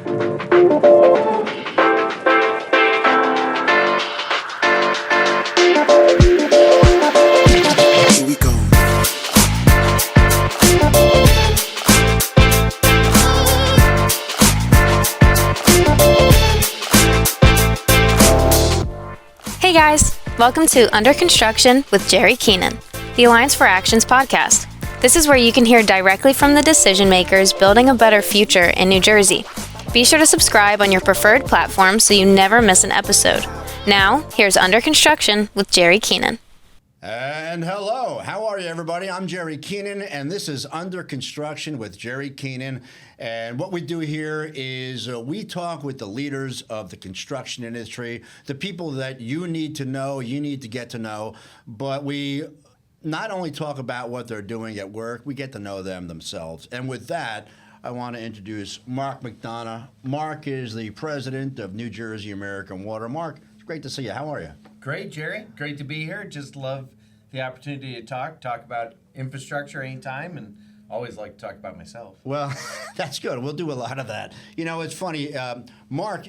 Here we go. Hey guys, welcome to Under Construction with Jerry Keenan, the Alliance for Actions podcast. This is where you can hear directly from the decision makers building a better future in New Jersey. Be sure to subscribe on your preferred platform so you never miss an episode. Now, here's Under Construction with Jerry Keenan. And hello, how are you, everybody? I'm Jerry Keenan, and this is Under Construction with Jerry Keenan. And what we do here is we talk with the leaders of the construction industry, the people that you need to know, you need to get to know. But we not only talk about what they're doing at work, we get to know them themselves. And with that, I want to introduce Mark McDonough. Mark is the president of New Jersey American Water. Mark, it's great to see you. How are you? Great, Jerry. Great to be here. Just love the opportunity to talk about infrastructure anytime, and always like to talk about myself. Well, that's good. We'll do a lot of that. You know, it's funny. Mark,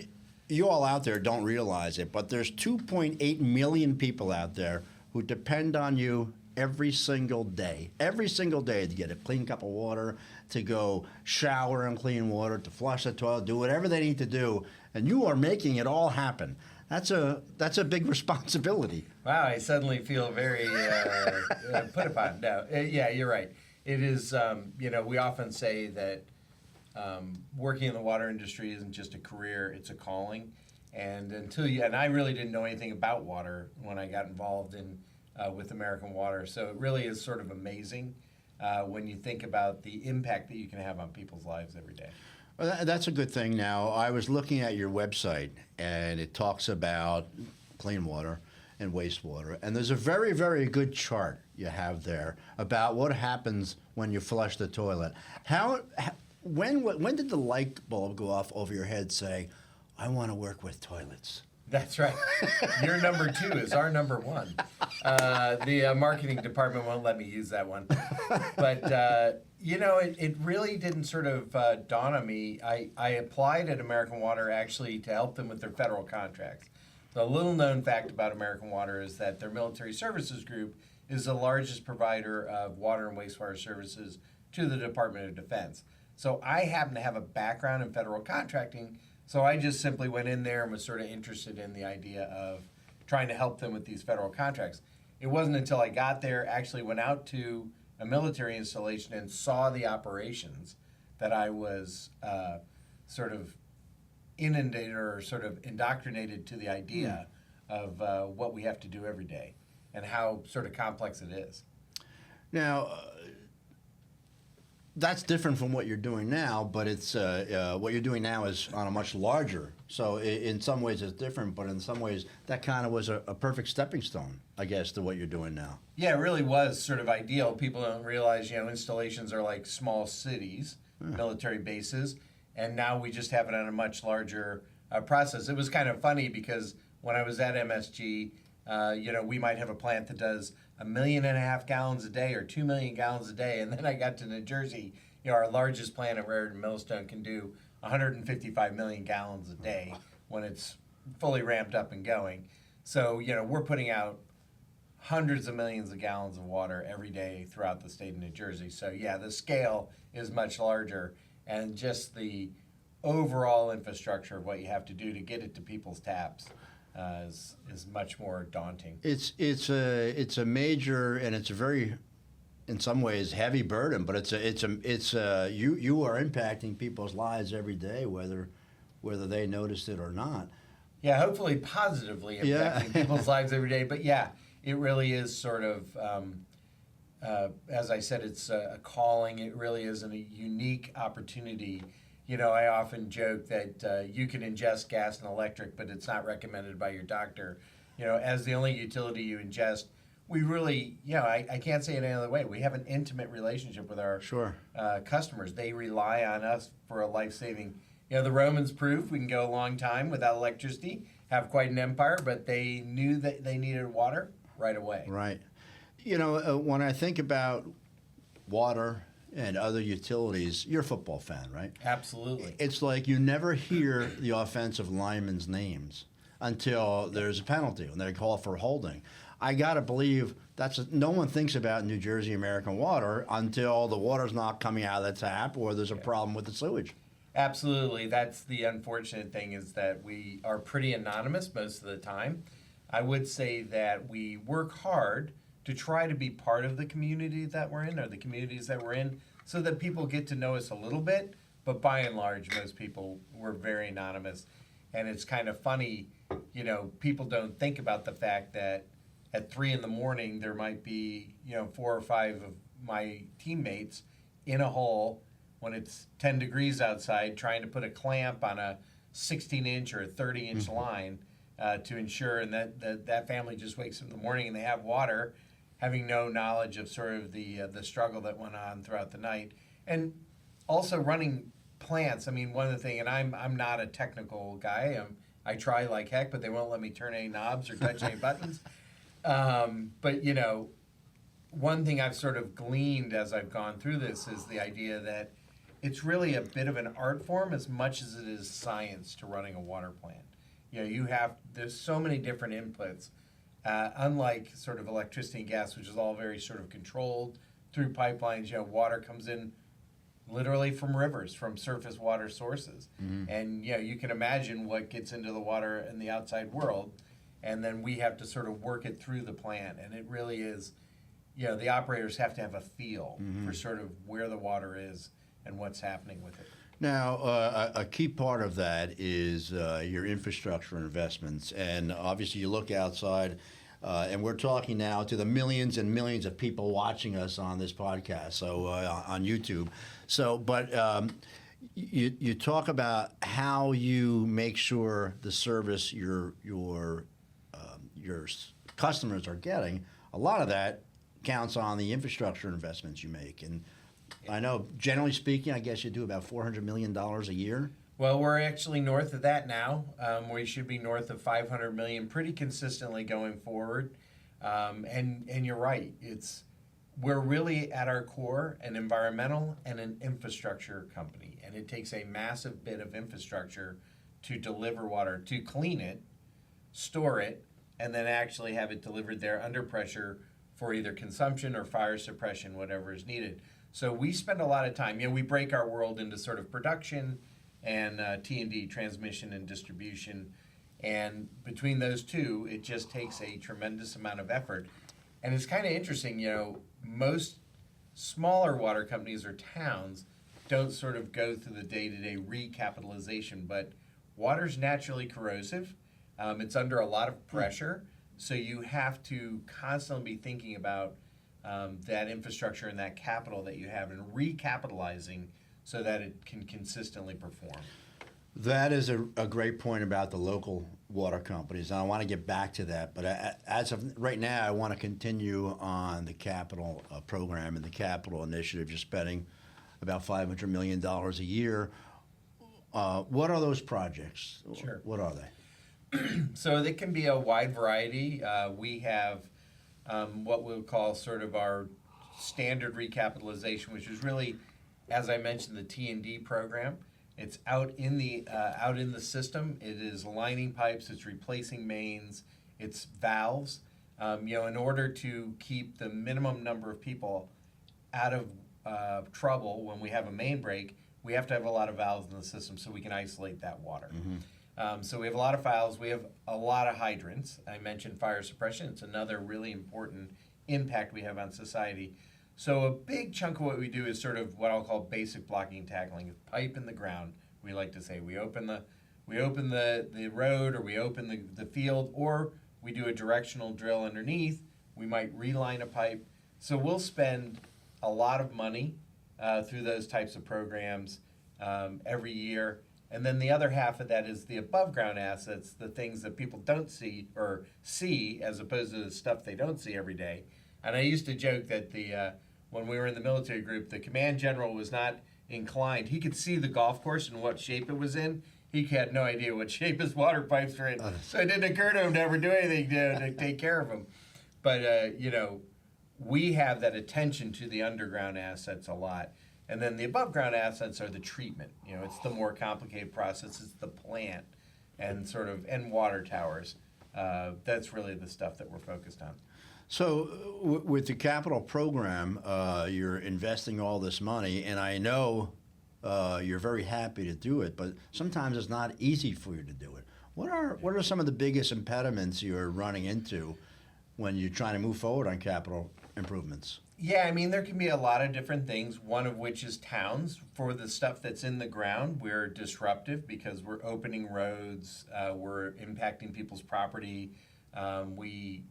you all out there don't realize it, but there's 2.8 million people out there who depend on you every single day to get a clean cup of water, to go shower in clean water, to flush the toilet, do whatever they need to do, and you are making it all happen. That's a big responsibility. Wow, I suddenly feel very put upon. No, yeah, you're right. It is, we often say that working in the water industry isn't just a career, it's a calling. And and I really didn't know anything about water when I got involved with American Water. So it really is sort of amazing when you think about the impact that you can have on people's lives every day. Well, that's a good thing. Now, I was looking at your website, and it talks about clean water and wastewater. And there's a very, very good chart you have there about what happens when you flush the toilet. When did the light bulb go off over your head say, I want to work with toilets? That's right. Your number 2 is our number 1. The marketing department won't let me use that one. But, it really didn't sort of dawn on me. I applied at American Water actually to help them with their federal contracts. The little known fact about American Water is that their military services group is the largest provider of water and wastewater services to the Department of Defense. So I happen to have a background in federal contracting. So I just simply went in there and was sort of interested in the idea of trying to help them with these federal contracts. It wasn't until I got there, actually went out to a military installation and saw the operations that I was sort of inundated or sort of indoctrinated to the idea of what we have to do every day and how sort of complex it is. Now, that's different from what you're doing now, but it's what you're doing now is on a much larger. So in some ways it's different, but in some ways that kind of was a perfect stepping stone, I guess, to what you're doing now. Yeah, it really was sort of ideal. People don't realize, installations are like small cities, military bases, and now we just have it on a much larger process. It was kind of funny because when I was at MSG, we might have a plant that does 1.5 million gallons a day or 2 million gallons a day. And then I got to New Jersey, our largest plant at Raritan Millstone can do 155 million gallons a day when it's fully ramped up and going. So, we're putting out hundreds of millions of gallons of water every day throughout the state of New Jersey. So, yeah, the scale is much larger, and just the overall infrastructure of what you have to do to get it to people's taps is much more daunting. It's a major, and it's a very, in some ways, heavy burden. But you are impacting people's lives every day, whether they noticed it or not. Yeah, hopefully positively impacting people's lives every day. But yeah, it really is sort of, as I said, it's a calling. It really is a unique opportunity. I often joke that you can ingest gas and electric, but it's not recommended by your doctor. As the only utility you ingest, we really, I can't say it any other way. We have an intimate relationship with our customers. They rely on us for a life-saving. The Romans proved we can go a long time without electricity, have quite an empire, but they knew that they needed water right away. Right. When I think about water and other utilities, you're a football fan, right? Absolutely. It's like you never hear the offensive linemen's names until there's a penalty when they call for holding. I got to believe no one thinks about New Jersey American Water until the water's not coming out of the tap or there's a problem with the sewage. Absolutely. That's the unfortunate thing, is that we are pretty anonymous most of the time. I would say that we work hard to try to be part of the community that we're in, or the communities that we're in, so that people get to know us a little bit. But by and large, most people were very anonymous. And it's kind of funny, people don't think about the fact that at 3 a.m. there might be, 4 or 5 of my teammates in a hole when it's 10 degrees outside trying to put a clamp on a 16-inch or a 30-inch line to ensure, and that family just wakes up in the morning and they have water, having no knowledge of sort of the struggle that went on throughout the night. And also running plants. I mean, one of the things, and I'm not a technical guy. I try like heck, but they won't let me turn any knobs or touch any buttons. But one thing I've sort of gleaned as I've gone through this is the idea that it's really a bit of an art form as much as it is science to running a water plant. There's so many different inputs. Unlike sort of electricity and gas, which is all very sort of controlled through pipelines, water comes in literally from rivers, from surface water sources. Mm-hmm. And you can imagine what gets into the water in the outside world, and then we have to sort of work it through the plant. And it really is, the operators have to have a feel for sort of where the water is and what's happening with it. Now, a key part of that is your infrastructure investments. And obviously you look outside, and we're talking now to the millions and millions of people watching us on this podcast, so on YouTube. But you talk about how you make sure the service your customers are getting. A lot of that counts on the infrastructure investments you make. And I know, generally speaking, I guess you do about $400 million a year. Well, we're actually north of that now. We should be north of $500 million pretty consistently going forward. And you're right. We're really at our core an environmental and an infrastructure company, and it takes a massive bit of infrastructure to deliver water, to clean it, store it, and then actually have it delivered there under pressure for either consumption or fire suppression, whatever is needed. So we spend a lot of time. We break our world into sort of production and T&D, transmission and distribution. And between those two, it just takes a tremendous amount of effort. And it's kind of interesting, most smaller water companies or towns don't sort of go through the day-to-day recapitalization, but water's naturally corrosive. It's under a lot of pressure, so you have to constantly be thinking about that infrastructure and that capital that you have and recapitalizing so that it can consistently perform. That is a great point about the local water companies, and I want to get back to that. But as of right now, I want to continue on the capital program and the capital initiative. You're spending about $500 million a year. What are those projects? Sure. What are they? So they can be a wide variety. We have what we'll call sort of our standard recapitalization, which is really, as I mentioned, the T&D program. It's out in the system. It is lining pipes. It's replacing mains. It's valves. In order to keep the minimum number of people out of trouble when we have a main break, we have to have a lot of valves in the system so we can isolate that water. Mm-hmm. So we have a lot of valves. We have a lot of hydrants. I mentioned fire suppression. It's another really important impact we have on society. So a big chunk of what we do is sort of what I'll call basic blocking and tackling. It's pipe in the ground. We like to say we open the road, or we open the field, or we do a directional drill underneath. We might reline a pipe. So we'll spend a lot of money through those types of programs every year. And then the other half of that is the above ground assets, the things that people don't see or see as opposed to the stuff they don't see every day. And I used to joke that when we were in the military group, the command general was not inclined. He could see the golf course and what shape it was in. He had no idea what shape his water pipes were in. So it didn't occur to him to ever do anything to take care of them. But, we have that attention to the underground assets a lot. And then the above ground assets are the treatment. It's the more complicated process. It's the plant and and water towers. That's really the stuff that we're focused on. So with the capital program, you're investing all this money, and I know you're very happy to do it, but sometimes it's not easy for you to do it. What are some of the biggest impediments you're running into when you're trying to move forward on capital improvements? Yeah, I mean, there can be a lot of different things, one of which is towns. For the stuff that's in the ground, we're disruptive because we're opening roads, we're impacting people's property, we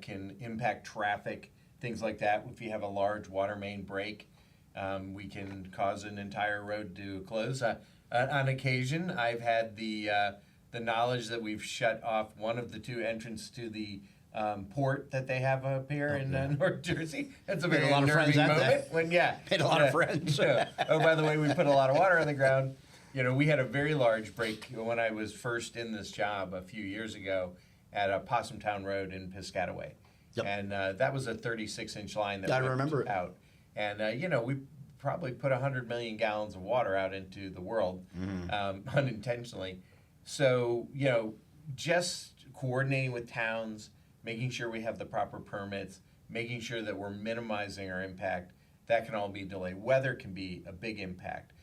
can impact traffic, things like that. If you have a large water main break, we can cause an entire road to close. On occasion, I've had the knowledge that we've shut off one of the two entrances to the port that they have up here in North Jersey. That's a very unnerving moment. Made a lot of friends. Oh, by the way, we put a lot of water on the ground. We had a very large break when I was first in this job a few years ago at Possumtown Road in Piscataway. Yep. And that was a 36-inch line that I went remember out. And, we probably put 100 million gallons of water out into the world unintentionally. So, just coordinating with towns, making sure we have the proper permits, making sure that we're minimizing our impact, that can all be delayed. Weather can be a big impact.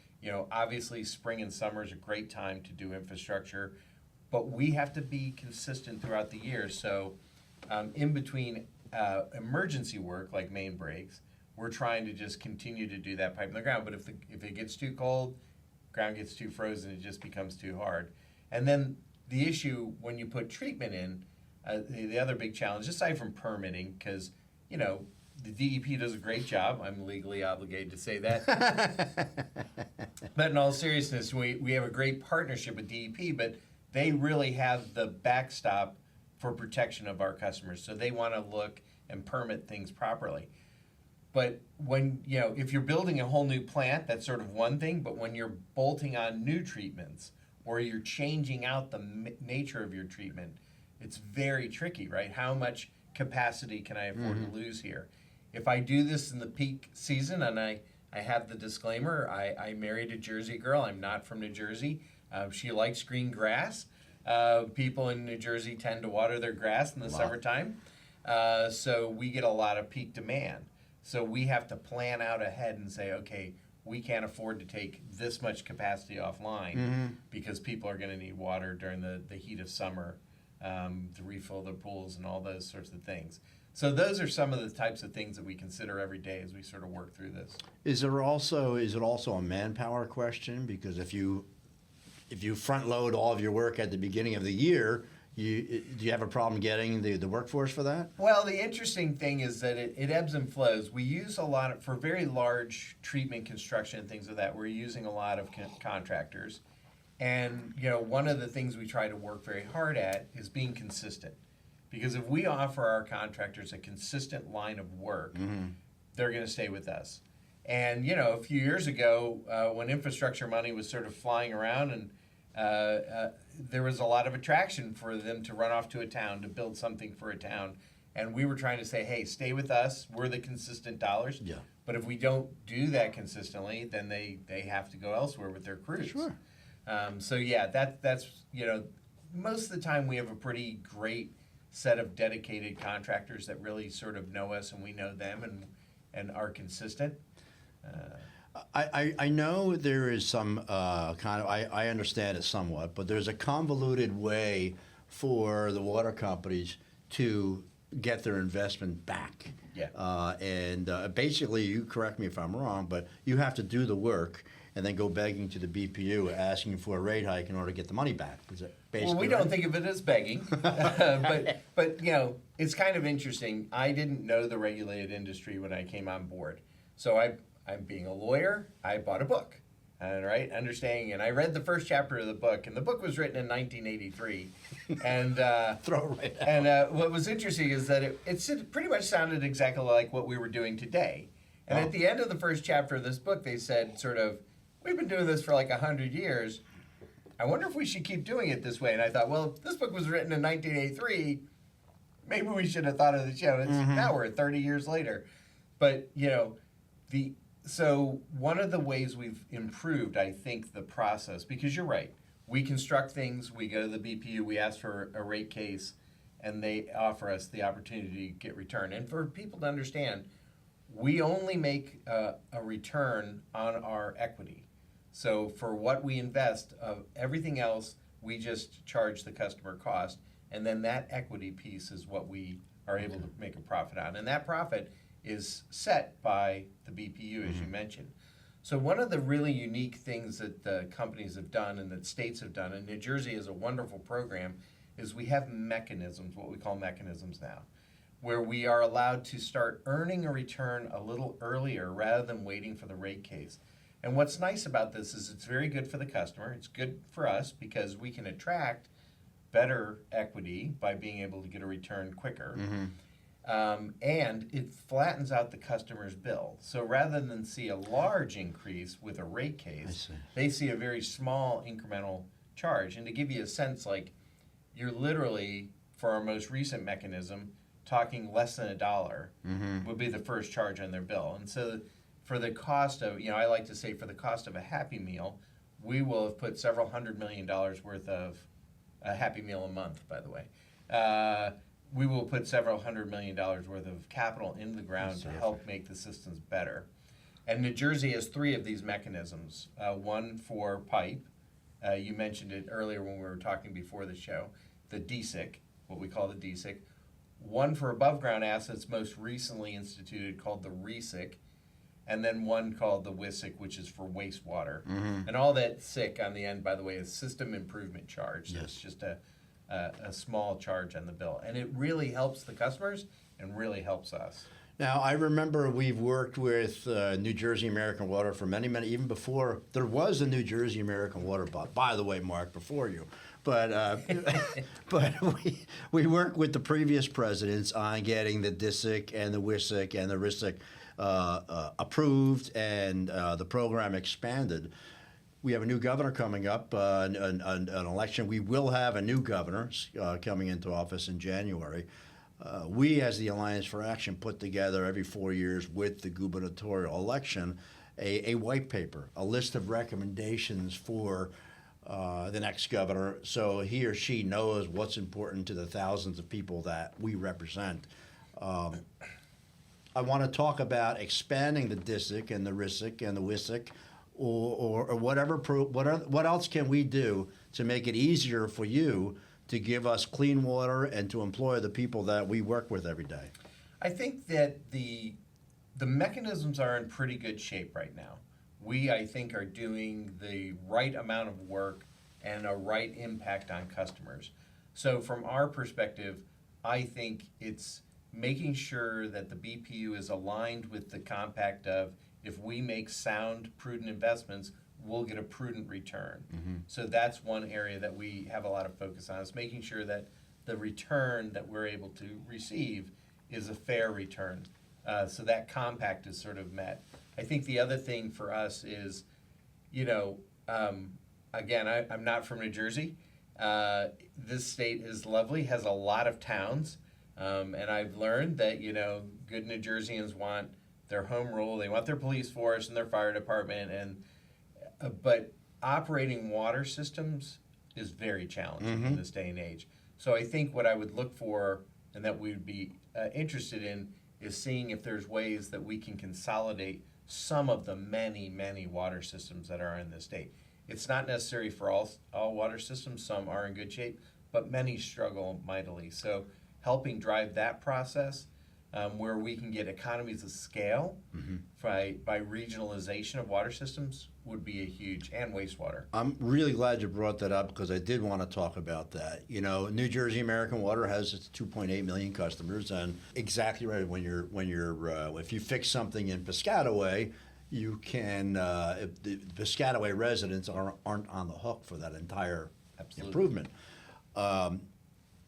Obviously spring and summer is a great time to do infrastructure, but we have to be consistent throughout the year. So in between emergency work like main breaks, we're trying to just continue to do that pipe in the ground. But if it gets too cold, ground gets too frozen, it just becomes too hard. And then the issue when you put treatment in, the other big challenge, aside from permitting, because, the DEP does a great job. I'm legally obligated to say that. But in all seriousness, we have a great partnership with DEP, but they really have the backstop for protection of our customers. So they want to look and permit things properly. But when, if you're building a whole new plant, that's sort of one thing. But when you're bolting on new treatments or you're changing out the nature of your treatment, it's very tricky, right? How much capacity can I afford to lose here? If I do this in the peak season, and I have the disclaimer, I married a Jersey girl. I'm not from New Jersey. She likes green grass. People in New Jersey tend to water their grass in the summertime. So we get a lot of peak demand. So we have to plan out ahead and say, okay, we can't afford to take this much capacity offline because people are going to need water during the heat of summer to refill their pools and all those sorts of things. So those are some of the types of things that we consider every day as we sort of work through this. Is it also a manpower question? Because if you front load all of your work at the beginning of the year, do you have a problem getting the workforce for that? Well, the interesting thing is that it ebbs and flows. We use a lot for very large treatment construction and things of that. We're using a lot of contractors. And, one of the things we try to work very hard at is being consistent. Because if we offer our contractors a consistent line of work, they're going to stay with us. And, a few years ago, when infrastructure money was sort of flying around and there was a lot of attraction for them to run off to a town to build something for a town. And we were trying to say, hey, stay with us. We're the consistent dollars. Yeah. But if we don't do that consistently, then they have to go elsewhere with their crews. Sure. So, yeah, that's, most of the time we have a pretty great set of dedicated contractors that really sort of know us and we know them and are consistent. I know there is some I understand it somewhat, but there's a convoluted way for the water companies to get their investment back. Yeah. And basically, you correct me if I'm wrong, but you have to do the work and then go begging to the BPU asking for a rate hike in order to get the money back. Is that basically well, we don't think of it as begging, but it's kind of interesting. I didn't know the regulated industry when I came on board, so I'm being a lawyer. I bought a book, right? Understanding, and I read the first chapter of the book, and the book was written in 1983. And throw it right out. And what was interesting is that it pretty much sounded exactly like what we were doing today. And at the end of the first chapter of this book, they said sort of, we've been doing this for like 100 years. I wonder if we should keep doing it this way. And I thought, well, if this book was written in 1983, maybe we should have thought of the show. Now we're 30 years later. But, So one of the ways we've improved, I think, the process, because you're right, we construct things, we go to the BPU, we ask for a rate case, and they offer us the opportunity to get return. And for people to understand, we only make a return on our equity. So for what we invest, everything else, we just charge the customer cost, and then that equity piece is what we are able to make a profit on. And that profit is set by the BPU, as you mentioned. So one of the really unique things that the companies have done and that states have done, and New Jersey is a wonderful program, is we have mechanisms, what we call mechanisms now, where we are allowed to start earning a return a little earlier rather than waiting for the rate case. And what's nice about this is it's very good for the customer. It's good for us because we can attract better equity by being able to get a return quicker. And it flattens out the customer's bill. So rather than see a large increase with a rate case, they see a very small incremental charge. And to give you a sense, like, you're literally, for our most recent mechanism, talking less than $1 would be the first charge on their bill. And so for the cost of, I like to say for the cost of a Happy Meal, we will have put several $100 million worth of a Happy Meal a month, by the way. We will put several $100 million worth of capital into the ground to help make the systems better. And New Jersey has 3 of these mechanisms. One for pipe. You mentioned it earlier when we were talking before the show. The DSIC, what we call the DSIC. One for above ground assets, most recently instituted, called the RESIC. And then one called the WISIC, which is for wastewater. And all that SIC on the end, by the way, is System Improvement Charge. So it's just a small charge on the bill. And it really helps the customers and really helps us. Now, I remember we've worked with New Jersey American Water for many, even before there was a New Jersey American Water, by the way, Mark, before you. But but we worked with the previous presidents on getting the DSIC and the WISIC and the RISIC approved and the program expanded. We have a new governor coming up, an election. We will have a new governor coming into office in January. We, as the Alliance for Action, put together every 4 years with the gubernatorial election a white paper, a list of recommendations for the next governor, so he or she knows what's important to the thousands of people that we represent. I want to talk about expanding the DSIC and the RISIC and the WISIC, or whatever. What else can we do to make it easier for you to give us clean water and to employ the people that we work with every day? I think that the mechanisms are in pretty good shape right now. We, I think, are doing the right amount of work and a right impact on customers. So from our perspective, I think it's making sure that the BPU is aligned with the compact of, if we make sound, prudent investments, we'll get a prudent return. So that's one area that we have a lot of focus on, is making sure that the return that we're able to receive is a fair return. So that compact is sort of met. I think the other thing for us is, again, I'm not from New Jersey. This state is lovely, has a lot of towns. And I've learned that, good New Jerseyans want their home rule, they want their police force and their fire department, but operating water systems is very challenging in this day and age. So I think what I would look for, and that we would be interested in, is seeing if there's ways that we can consolidate some of the many water systems that are in the state. It's not necessary for all water systems. Some are in good shape, but many struggle mightily. So helping drive that process, where we can get economies of scale by regionalization of water systems, would be a huge, and wastewater. I'm really glad you brought that up, because I did want to talk about that. New Jersey American Water has its 2.8 million customers, and exactly right. If you fix something in Piscataway, you can. If the Piscataway residents aren't on the hook for that entire improvement.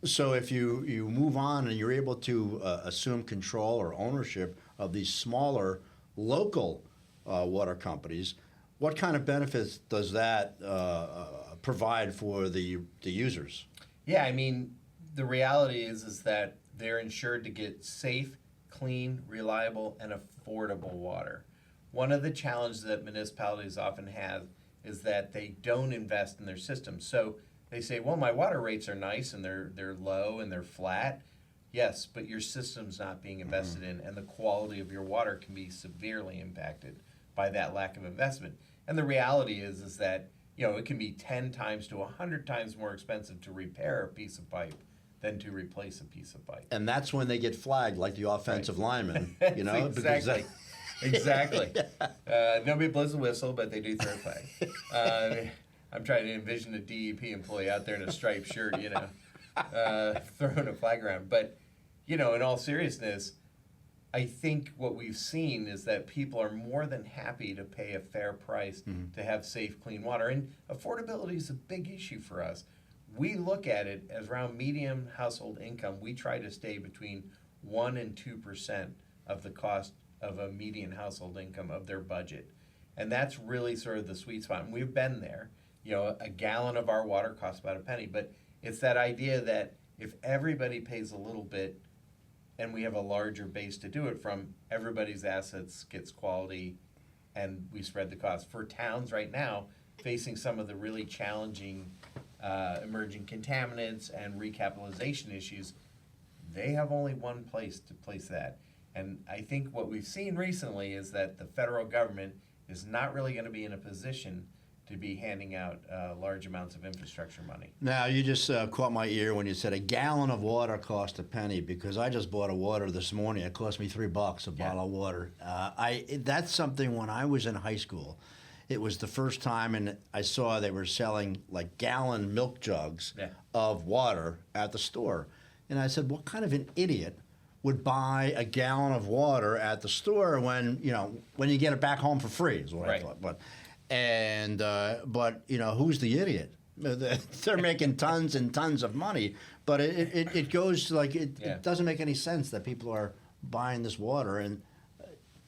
So if you move on and you're able to assume control or ownership of these smaller local water companies, what kind of benefits does that provide for the users? Yeah, I mean, the reality is that they're insured to get safe, clean, reliable, and affordable water. one of the challenges that municipalities often have is that they don't invest in their systems. So they say, well, my water rates are nice and they're low and they're flat. Yes, but your system's not being invested in, and the quality of your water can be severely impacted by that lack of investment. And the reality is that, it can be 10 times to 100 times more expensive to repair a piece of pipe than to replace a piece of pipe. And that's when they get flagged, like the offensive lineman, Exactly. Exactly. Nobody blows a whistle, but they do throw a flag. I'm trying to envision a DEP employee out there in a striped shirt, throwing a flag around. But, in all seriousness, I think what we've seen is that people are more than happy to pay a fair price to have safe, clean water. And affordability is a big issue for us. We look at it as around median household income. We try to stay between 1 and 2% of the cost of a median household income of their budget. And that's really sort of the sweet spot. And we've been there. A gallon of our water costs about a penny. But it's that idea that if everybody pays a little bit, and we have a larger base to do it from, everybody's assets gets quality, and we spread the cost. For towns right now facing some of the really challenging emerging contaminants and recapitalization issues, they have only one place to place that. And I think what we've seen recently is that the federal government is not really going to be in a position to be handing out large amounts of infrastructure money. Now, you just caught my ear when you said a gallon of water cost a penny, because I just bought a water this morning. It cost me $3 a bottle of water. That's something when I was in high school. It was the first time, and I saw they were selling like gallon milk jugs of water at the store. And I said, what kind of an idiot would buy a gallon of water at the store when you get it back home for free, is what I thought. But who's the idiot? They're making tons and tons of money, but it goes like it doesn't make any sense that people are buying this water. And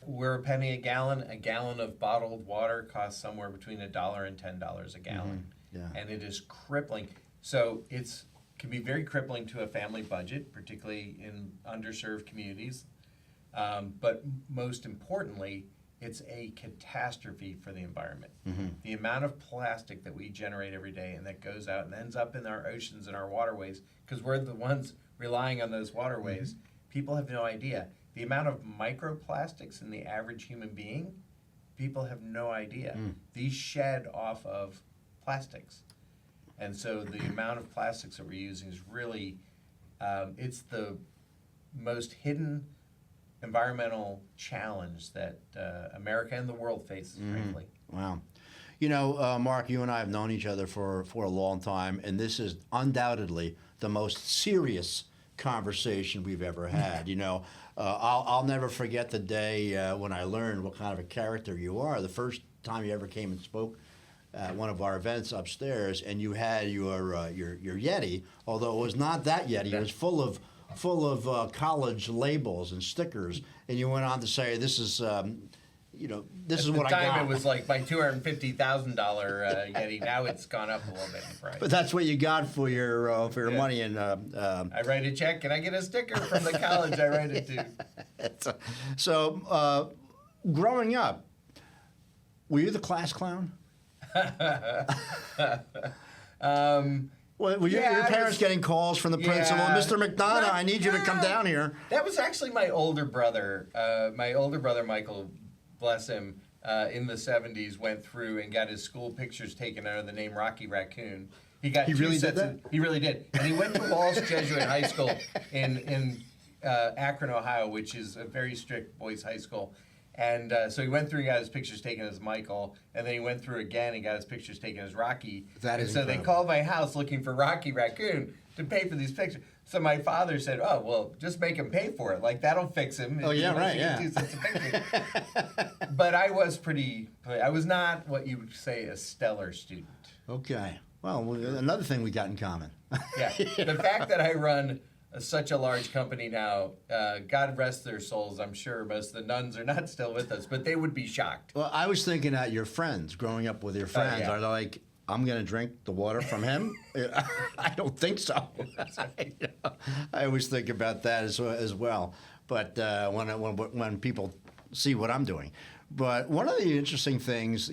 we're a penny a gallon. A gallon of bottled water costs somewhere between $1 and $10 a gallon, and it is crippling. So it can be very crippling to a family budget, particularly in underserved communities. But most importantly, it's a catastrophe for the environment. The amount of plastic that we generate every day and that goes out and ends up in our oceans and our waterways, because we're the ones relying on those waterways, people have no idea. The amount of microplastics in the average human being, people have no idea. These shed off of plastics. And so the amount of plastics that we're using is really, it's the most hidden environmental challenge that America and the world faces, frankly. Wow. Mark, you and I have known each other for a long time, and this is undoubtedly the most serious conversation we've ever had. I'll never forget the day when I learned what kind of a character you are. The first time you ever came and spoke at one of our events upstairs, and you had your Yeti, although it was not that Yeti. It was full of college labels and stickers, and you went on to say, "This is, this is what I got." At the time, it was like my $250,000 Yeti. Now it's gone up a little bit in price. But that's what you got for your money. And I write a check, and I get a sticker from the college I write it to. So, growing up, were you the class clown? Were your parents getting calls from the principal? Mr. McDonough, I need you to come down here. That was actually my older brother. My older brother, Michael, bless him, in the 70s went through and got his school pictures taken under the name Rocky Raccoon. He really did that? He really did. And he went to Walsh Jesuit High School in Akron, Ohio, which is a very strict boys' high school. And so he went through and got his pictures taken as Michael, and then he went through again and got his pictures taken as Rocky. That is so incredible. They called my house looking for Rocky Raccoon to pay for these pictures. So my father said, "Oh, well, just make him pay for it. Like, that'll fix him." Oh, yeah, right, yeah. 2 sets of pictures. But I was I was not what you would say a stellar student. Okay. Well, another thing we got in common. Yeah. The fact that I run such a large company now, God rest their souls, I'm sure most of the nuns are not still with us, but they would be shocked. Well, I was thinking that your friends, growing up with your friends, are like, I'm going to drink the water from him? I don't think so. I always think about that as well. But when people see what I'm doing. But one of the interesting things,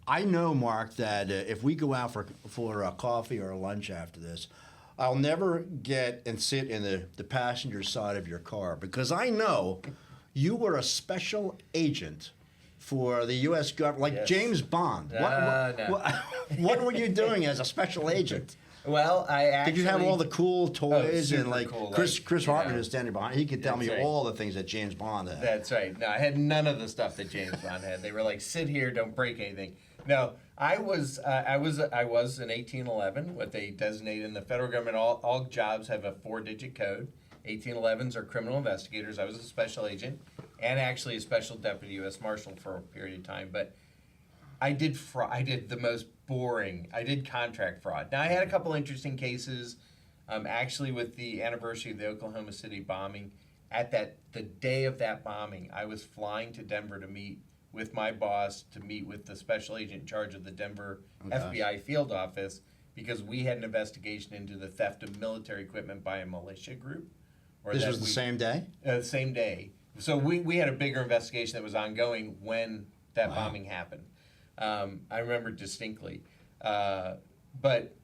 I know, Mark, that if we go out for a coffee or a lunch after this, I'll never get and sit in the passenger side of your car because I know you were a special agent for the U.S. government, like Yes. James Bond. No. What were you doing as a special agent? Well, I actually... Did you have all the cool toys and super like cool, Chris you Hartman know. is standing behind? He could tell me That's right. all the things that James Bond had. That's right. No, I had none of the stuff that James Bond had. They were like, sit here, don't break anything. No, I was an 1811, what they designate in the federal government. All jobs have a 4-digit code. 1811s are criminal investigators. I was a special agent and actually a special deputy U.S. Marshal for a period of time. But I did the most boring. I did contract fraud. Now, I had a couple interesting cases. Actually, with the anniversary of the Oklahoma City bombing, the day of that bombing, I was flying to Denver to meet with my boss, to meet with the special agent in charge of the Denver FBI field office, because we had an investigation into the theft of military equipment by a militia group. This was the same day? Same day. So we had a bigger investigation that was ongoing when that bombing happened. I remember distinctly. But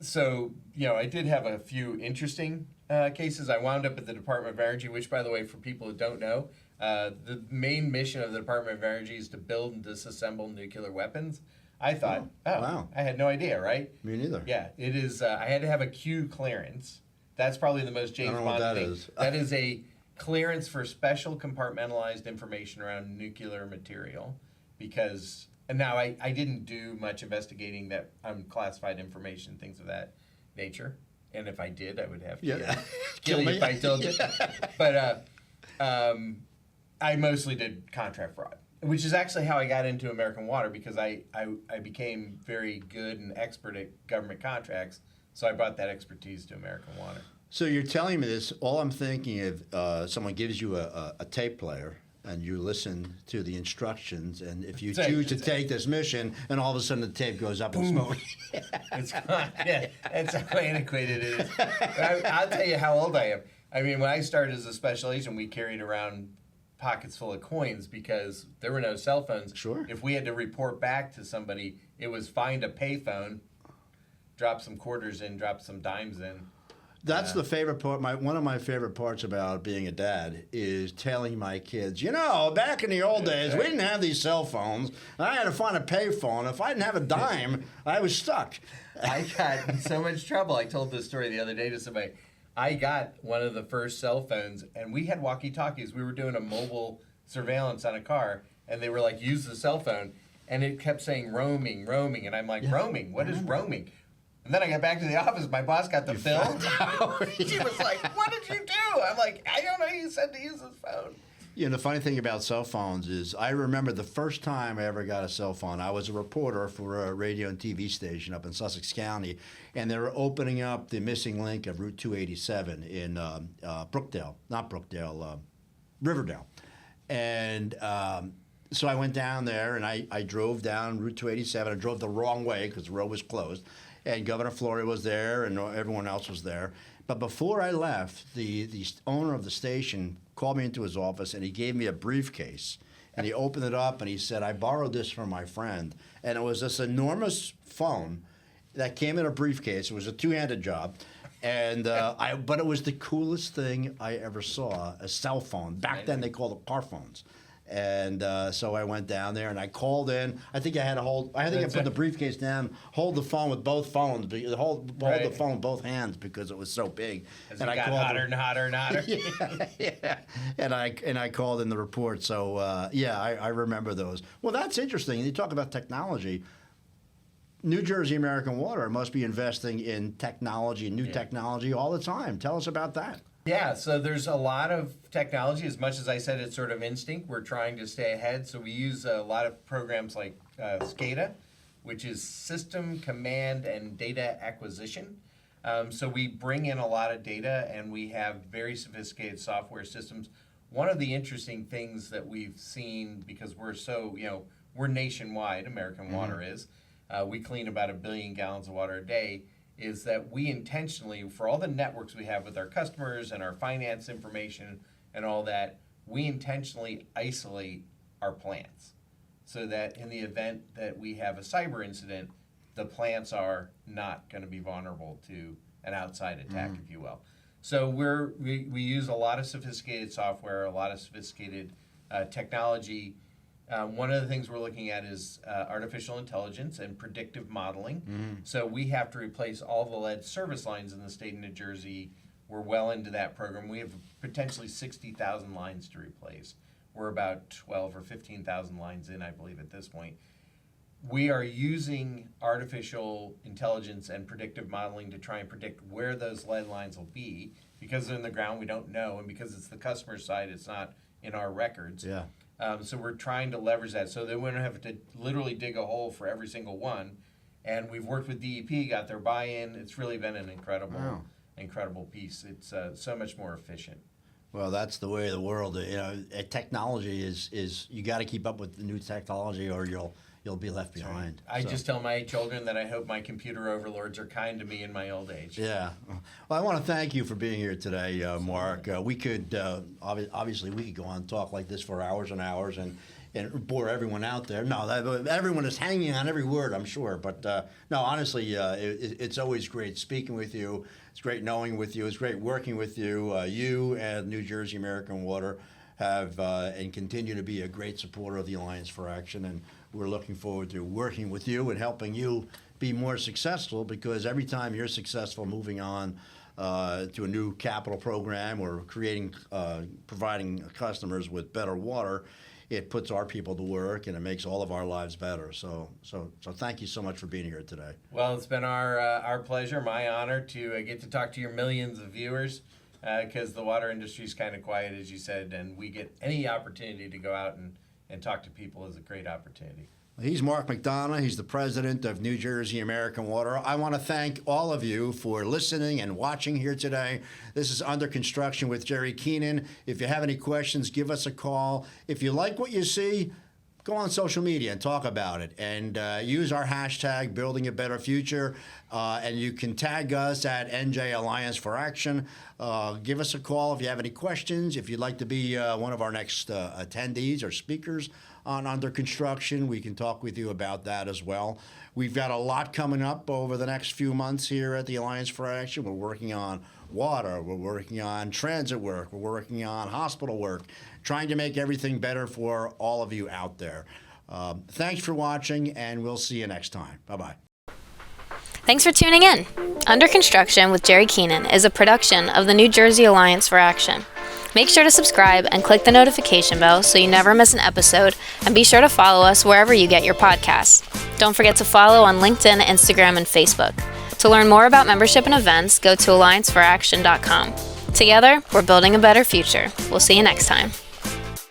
so, I did have a few interesting cases. I wound up at the Department of Energy, which, by the way, for people who don't know, the main mission of the Department of Energy is to build and disassemble nuclear weapons. I thought, wow. I had no idea, right? Me neither. Yeah, it is. I had to have a Q clearance. That's probably the most James Bond thing. That is a clearance for special compartmentalized information around nuclear material, because now I didn't do much investigating that unclassified information, things of that nature. And if I did, I would have to kill you if I told you. But I mostly did contract fraud, which is actually how I got into American Water, because I became very good and expert at government contracts. So I brought that expertise to American Water. So you're telling me this, all I'm thinking of, someone gives you a tape player and you listen to the instructions, and if you choose to take this mission, and all of a sudden the tape goes up in smoke. It's gone. Yeah, that's how antiquated it is. I'll tell you how old I am. I mean, when I started as a special agent, we carried around pockets full of coins because there were no cell phones. Sure. If we had to report back to somebody, it was find a payphone, drop some quarters in, drop some dimes in. That's the favorite part. One of my favorite parts about being a dad is telling my kids, back in the old days, we didn't have these cell phones. I had to find a payphone. If I didn't have a dime, I was stuck. I got in so much trouble. I told this story the other day to somebody. I got one of the first cell phones, and we had walkie-talkies. We were doing a mobile surveillance on a car, and they were like, use the cell phone. And it kept saying roaming, roaming. And I'm like, roaming? What is roaming? And then I got back to the office. My boss got the bill. She was like, what did you do? I'm like, I don't know. You said to use this phone. The funny thing about cell phones is I remember the first time I ever got a cell phone. I was a reporter for a radio and TV station up in Sussex County, and they were opening up the missing link of Route 287 in Riverdale. And so I went down there, and I drove down Route 287. I drove the wrong way because the road was closed. And Governor Flory was there, and everyone else was there. But before I left, the owner of the station called me into his office, and he gave me a briefcase. And he opened it up, and he said, I borrowed this from my friend. And it was this enormous phone that came in a briefcase. It was a two-handed job. And but it was the coolest thing I ever saw, a cell phone. Back then, they called them car phones. And so I went down there and I called in. I think I put the briefcase down, hold the phone with both phones, hold the phone with both hands because it was so big. As and it got hotter and hotter and hotter. Yeah. And I called in the report. So I remember those. Well, that's interesting. You talk about technology. New Jersey American Water must be investing in technology and new technology all the time. Tell us about that. Yeah, so there's a lot of technology. As much as I said it's sort of instinct, we're trying to stay ahead. So we use a lot of programs like SCADA, which is System Command and Data Acquisition. So we bring in a lot of data, and we have very sophisticated software systems. One of the interesting things that we've seen, because we're so, we're nationwide, American Water is, we clean about 1 billion gallons of water a day, is that we intentionally, for all the networks we have with our customers and our finance information and all that, we intentionally isolate our plants, so that in the event that we have a cyber incident, the plants are not going to be vulnerable to an outside attack, if you will. So we use a lot of sophisticated software, a lot of sophisticated technology. One of the things we're looking at is artificial intelligence and predictive modeling. So we have to replace all the lead service lines in the state of New Jersey. We're well into that program. We have potentially 60,000 lines to replace. We're about 12 or 15,000 lines in, I believe, at this point. We are using artificial intelligence and predictive modeling to try and predict where those lead lines will be. Because they're in the ground, we don't know, and because it's the customer side, it's not in our records. Yeah. So we're trying to leverage that so that we don't have to literally dig a hole for every single one. And we've worked with DEP, got their buy-in. It's really been an incredible piece. It's so much more efficient. Well, that's the way of the world. Technology is you got to keep up with the new technology, or you'll be left behind. I just tell my children that I hope my computer overlords are kind to me in my old age. Yeah. Well, I want to thank you for being here today, Mark. We could obviously we could go on and talk like this for hours and hours and bore everyone out there. No, everyone is hanging on every word, I'm sure. But no, honestly, it's always great speaking with you. It's great knowing with you. It's great working with you. You and New Jersey American Water have and continue to be a great supporter of the Alliance for Action, and we're looking forward to working with you and helping you be more successful, because every time you're successful moving on to a new capital program or providing customers with better water, it puts our people to work and it makes all of our lives better. So thank you so much for being here today. Well, it's been our pleasure, my honor, to get to talk to your millions of viewers, because the water industry is kind of quiet, as you said, and we get any opportunity to go out and talk to people is a great opportunity. He's Mark McDonough. He's the president of New Jersey American Water. I want to thank all of you for listening and watching here today. This is Under Construction with Jerry Keenan. If you have any questions, give us a call. If you like what you see, go on social media and talk about it, and use our hashtag Building a Better Future, and you can tag us at NJ Alliance for Action. Give us a call if you have any questions. If you'd like to be one of our next attendees or speakers on Under Construction, we can talk with you about that as well. We've got a lot coming up over the next few months here at the Alliance for Action. We're working on water, we're working on transit work, we're working on hospital work, trying to make everything better for all of you out there. Thanks for watching, and we'll see you next time. Bye-bye. Thanks for tuning in. Under Construction with Jerry Keenan is a production of the New Jersey Alliance for Action. Make sure to subscribe and click the notification bell so you never miss an episode, and be sure to follow us wherever you get your podcasts. Don't forget to follow on LinkedIn, Instagram, and Facebook. To learn more about membership and events, go to alliancefораction.com. Together, we're building a better future. We'll see you next time.